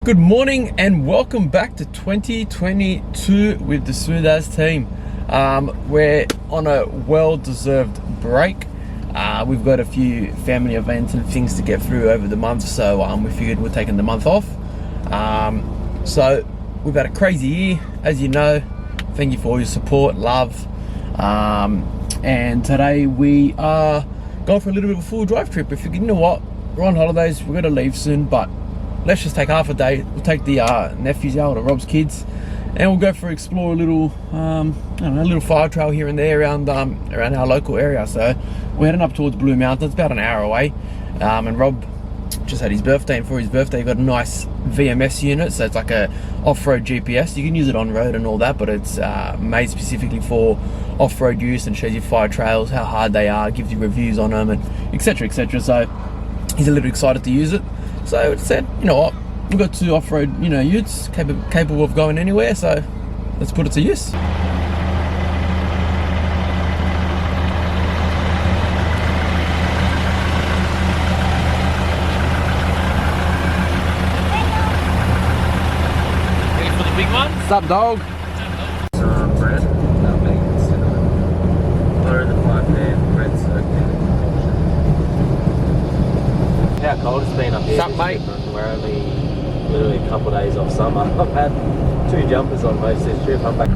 Good morning and welcome back to 2022 with the Smooth As team. We're on a well-deserved break. We've got a few family events and things to get through over the month, so we figured we're taking the month off. So we've had a crazy year, as you know. Thank you for all your support, love. And today we are going for a little bit of a full drive trip. We figured, you know what, we're on holidays, we're gonna leave soon, but let's just take half a day. We'll take the nephews out, or Rob's kids, and we'll go for explore a little, I don't know, a little fire trail here and there around our local area. So we're heading up towards Blue Mountains, about an hour away. And Rob just had his birthday, and for his birthday he got a nice VMS unit. So it's like a off-road GPS. You can use it on road and all that, but it's made specifically for off-road use and shows you fire trails, how hard they are, gives you reviews on them, and etc, etc. So he's a little excited to use it. So it said, you know what, we've got two off-road, utes capable of going anywhere, so let's put it to use. Ready for the big one? What's up, dog? Bread, bacon, cinnamon, butter in the fry pan, bread soaked in. How cold it's been up here. What's up, mate? We're only literally a couple of days off summer. I've had 2 jumpers on most of this trip. I'm back.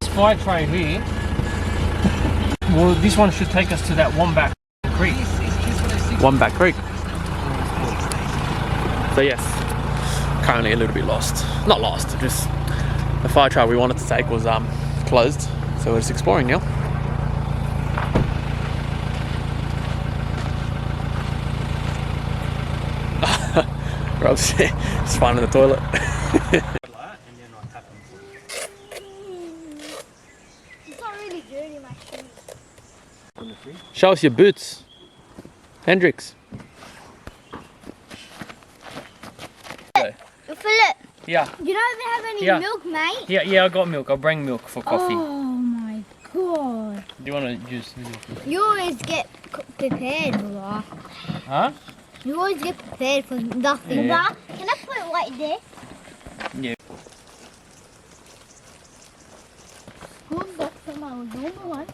This fire train here, well, this one should take us to that Wombat Creek. Wombat Creek. So yes, currently a little bit lost. Not lost, just the fire trail we wanted to take was closed. So we're just exploring now. Rob's just finding the toilet. It's not really dirty, my shoes. Show us your boots, Hendrix. Philip, Yeah, you don't even have any Yeah. milk, mate. yeah, I got milk. I'll bring milk for coffee. Oh my god. Do you want to use milk? You always get prepared, brother. Huh? You always get prepared for nothing. Yeah. Brother, can I put it like this? Yeah. Who's that from our normal one?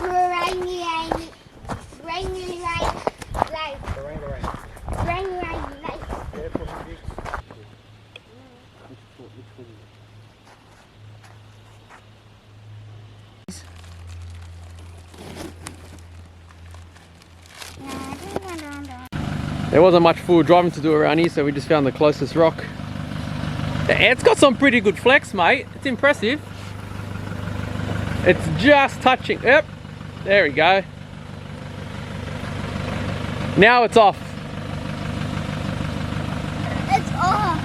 Rainy, There wasn't much forward driving to do around here, so we just found the closest rock. Yeah, it's got some pretty good flex, mate. It's impressive. It's just touching. Yep, there we go. Now it's off. It's off.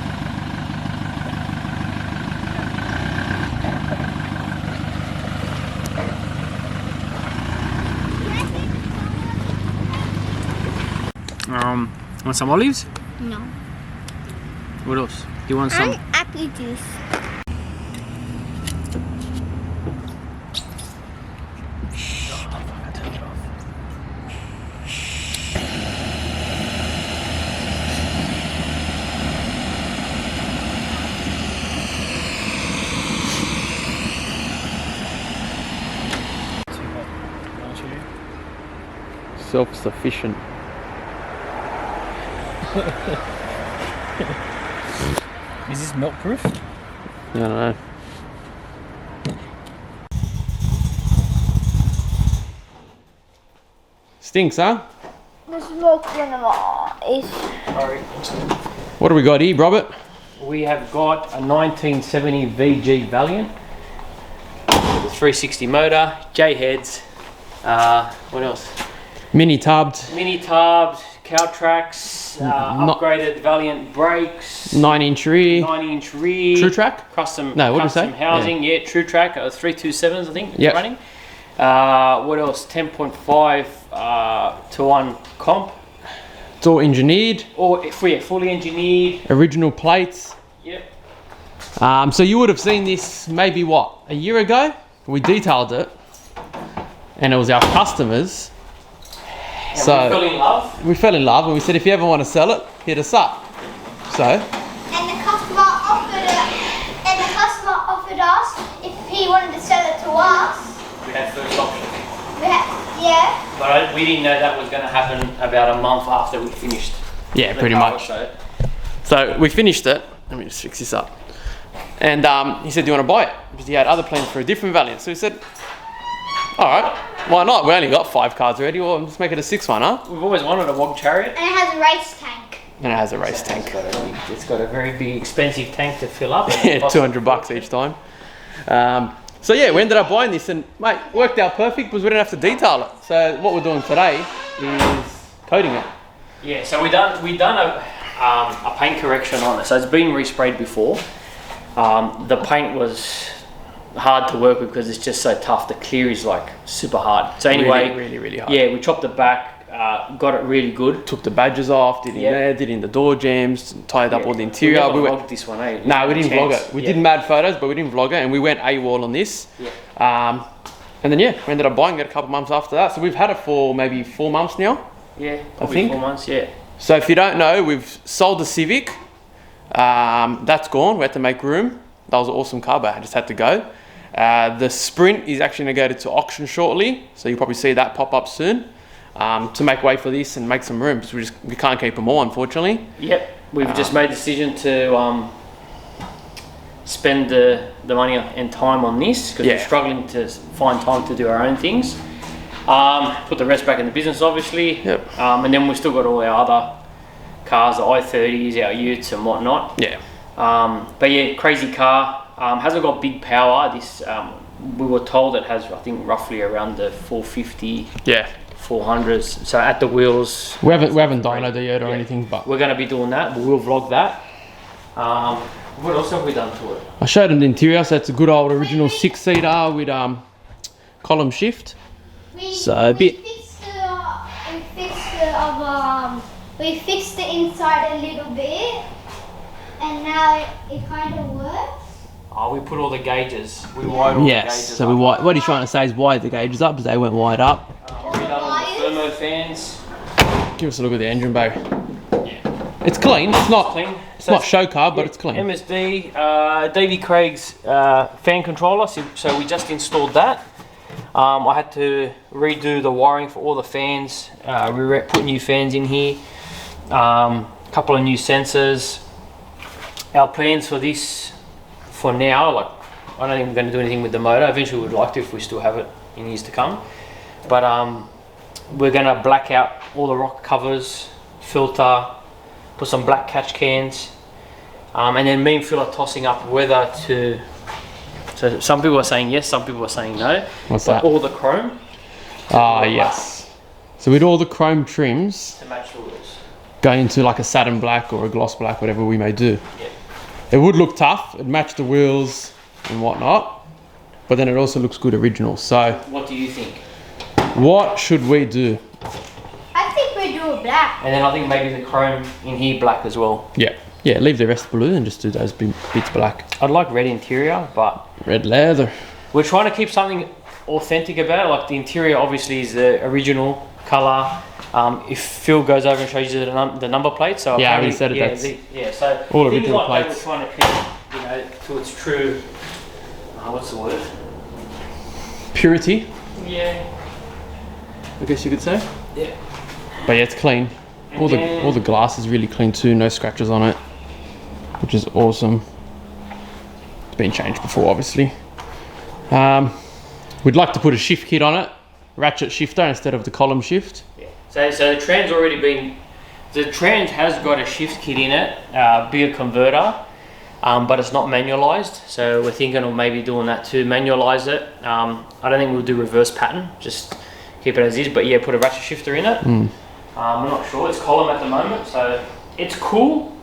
Want some olives? No. What else? Do you want some? And apple juice. Self-sufficient. Is this milk proof? I don't know. Stinks, huh? The smoke cinema is. Sorry. What do we got here, Robert? We have got a 1970 VG Valiant with a 360 motor, J heads. What else? Mini tubbed. Mini tubs, cow tracks, upgraded Valiant brakes, 9-inch rear. 9-inch rear, True track? custom, No, what did you custom say? housing, yeah, True Track, 327s I think, Yep. running. What else? 10.5 to 1 comp, It's all engineered, Or fully engineered. original plates. Yep. So you would have seen this maybe what, a year ago? We detailed it, and it was our customers. And So we fell in love. we fell in love, and we said, if you ever want to sell it, hit us up. So And the customer offered us if he wanted to sell it to us. We had first option. Yeah. But we didn't know that was going to happen about a month after we finished. yeah, the pretty car, much. So. So we finished it. Let me just fix this up. And he said, do you want to buy it? Because he had other plans for a different Valiant. So we said, all right, why not? We only got 5 cars already. Well, let's make it a 6th one, huh? We've always wanted a WOG Chariot. And it has a race tank. And it has a race tank. It's got a very big, expensive tank to fill up. Yeah, $200 each time. So yeah, we ended up buying this, and mate, worked out perfect because we didn't have to detail it. So what we're doing today is coating it. Yeah, so we done a paint correction on it. So it's been resprayed before. The paint was hard to work with because it's just so tough. The clear is like super hard. So anyway, really hard. yeah, we chopped it back, got it really good. Took the badges off, did in Yeah. there, did in the door jams, tied up all the We interior. never We went, vlogged this one, eh? no, we didn't vlog Chance. it. We Yeah. did mad photos, but we didn't vlog it, and we went AWOL on this. Yeah. And then yeah, we ended up buying it a couple months after that. So we've had it for maybe 4 months now. Yeah, probably think. 4 months, yeah. So if you don't know, we've sold the Civic. That's gone. We had to make room. That was an awesome car, but I just had to go. The Sprint is actually going to go to auction shortly, so you'll probably see that pop up soon. To make way for this and make some room, because we can't keep them all, unfortunately. Yep, we've just made the decision to spend the money and time on this because Yeah. we're struggling to find time to do our own things. Put the rest back in the business, obviously. Yep. And then we've still got all our other cars, the i30s, our Utes and whatnot. Yeah. But yeah, crazy car. Hasn't got big power. This we were told it has, I think, roughly around the 450, Yeah. 400s. So at the wheels, We haven't dynoed it yet or Yeah. anything, but we're going to be doing that. But we'll vlog that. What else have we done to it? I showed them the interior. So it's a good old original 6-seater with column shift. So a bit. We fixed the inside a little bit, and now it kind of works. Oh, we put all the gauges. We wired all the Yes. gauges So we up. what he's trying to say is wide the gauges up, because they went wide up. We done all the thermo fans. Give us a look at the engine bay. Yeah. It's clean. It's not. Clean. It's not show car, but it's clean. MSD, Davy Craig's fan controller. So we just installed that. I had to redo the wiring for all the fans. We put new fans in here. Couple of new sensors. Our plans for this, for now, like I don't think we're going to do anything with the motor. Eventually, we'd like to if we still have it in years to come. But we're going to black out all the rock covers, filter, put some black catch cans, and then me and Phil are tossing up whether to. So some people are saying yes, some people are saying no. What's But that? all the chrome Ah, yes. So with all the chrome trims, to match the wheels. going into like a satin black or a gloss black, whatever we may do. Yeah. It would look tough. It'd match the wheels and whatnot, but then it also looks good original. So What do you think? what should we do? I think we do a black. And then I think maybe the chrome in here black as well. Yeah, leave the rest blue and just do those bits black. I'd like red interior, but Red leather. we're trying to keep something authentic about it. Like the interior obviously is the original colour. If Phil goes over and shows you the number plate, so Yeah, I already apparently- said it, yeah, so all things original like that plates. we're trying to keep, to its true. What's the word? Purity, Yeah. I guess you could say. Yeah. But yeah, it's clean. All the glass is really clean too. No scratches on it, which is awesome. It's been changed before, obviously. We'd like to put a shift kit on it, ratchet shifter instead of the column shift. Yeah. So the tran's already been. The trans has got a shift kit in it, bigger converter, but it's not manualized. So we're thinking of maybe doing that to manualize it. I don't think we'll do reverse pattern, just keep it as is. But yeah, put a ratchet shifter in it. We're not sure. It's column at the moment, so it's cool.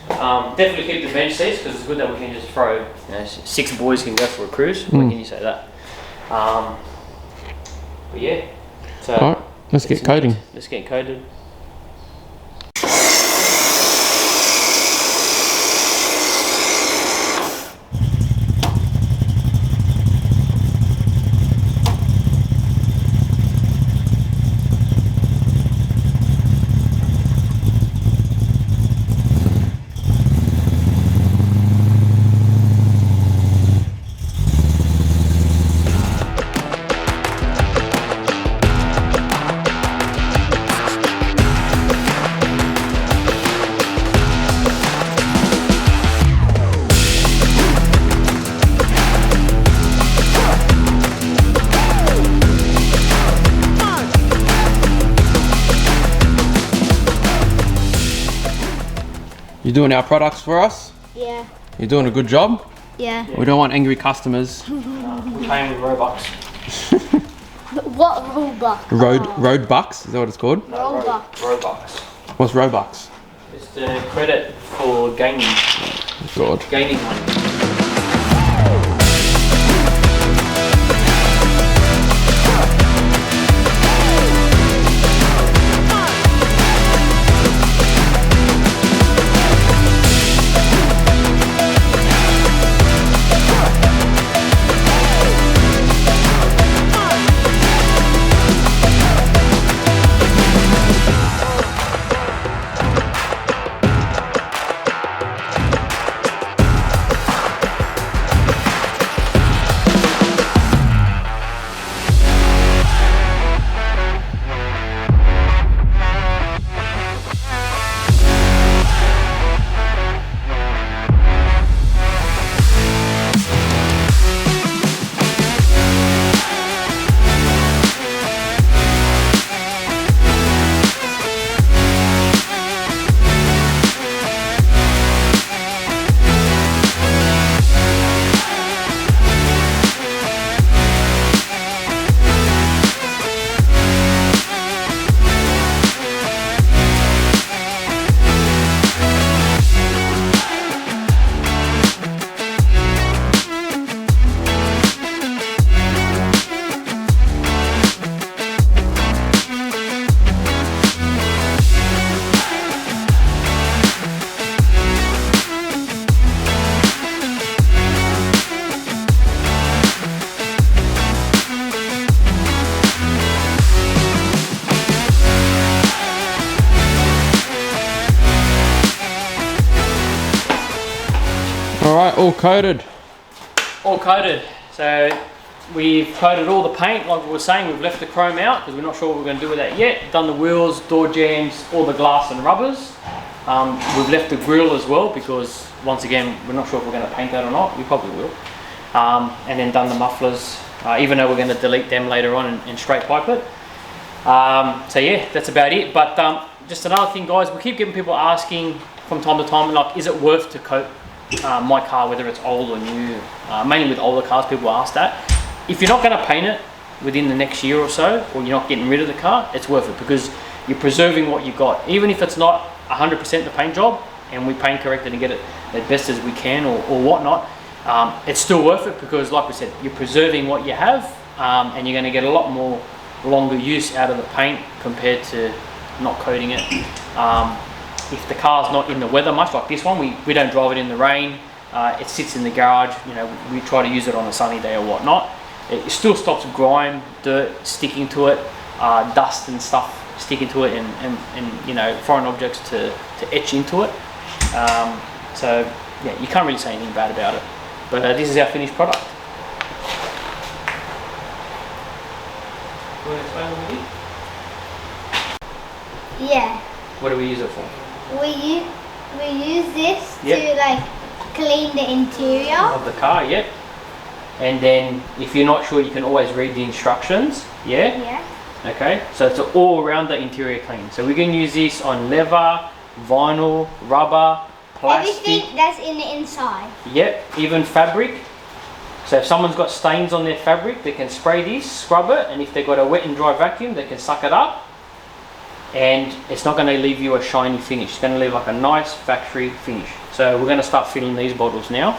Definitely keep the bench seats because it's good that we can just throw. You know, 6 boys can go for a cruise. When can you say that? But yeah. So All right, let's get coding. Let's get coded. You're doing our products for us. Yeah. You're doing a good job. Yeah. We don't want angry customers. We're paying with Robux. What Robux? Road bucks, is that what it's called? Robux. Robux. What's Robux? It's the credit for gaming. God. Gaming money. Alright, all coated. All coated. So we've coated all the paint, like we were saying. We've left the chrome out because we're not sure what we're going to do with that yet. Done the wheels, door jambs, all the glass and rubbers. We've left the grille as well because, once again, we're not sure if we're going to paint that or not. We probably will. And then done the mufflers, even though we're going to delete them later on and straight pipe it. So yeah, that's about it. But just another thing, guys, we keep getting people asking from time to time, like, is it worth to coat my car, whether it's old or new? Mainly with older cars, people ask that. If you're not going to paint it within the next year or so, or you're not getting rid of the car, it's worth it because you're preserving what you got. Even if it's not 100% the paint job, and we paint correct it and get it as best as we can or whatnot, it's still worth it because, like we said, you're preserving what you have, and you're going to get a lot more longer use out of the paint compared to not coating it. If the car's not in the weather much, like this one, we don't drive it in the rain. It sits in the garage. You know, we try to use it on a sunny day or whatnot. It still stops grime, dirt sticking to it, dust and stuff sticking to it, and you know, foreign objects to etch into it. So yeah, you can't really say anything bad about it. But this is our finished product. You want to explain what we did? Yeah. What do we use it for? We use this Yep. to like clean the interior. Of the car, yep. And then if you're not sure, you can always read the instructions, yeah? Yeah. Okay, so it's all around the interior clean. So we can use this on leather, vinyl, rubber, plastic. Everything that's in the inside. Yep, even fabric. So if someone's got stains on their fabric, they can spray this, scrub it, and if they've got a wet and dry vacuum, they can suck it up. And it's not going to leave you a shiny finish. It's going to leave like a nice factory finish. So we're going to start filling these bottles now.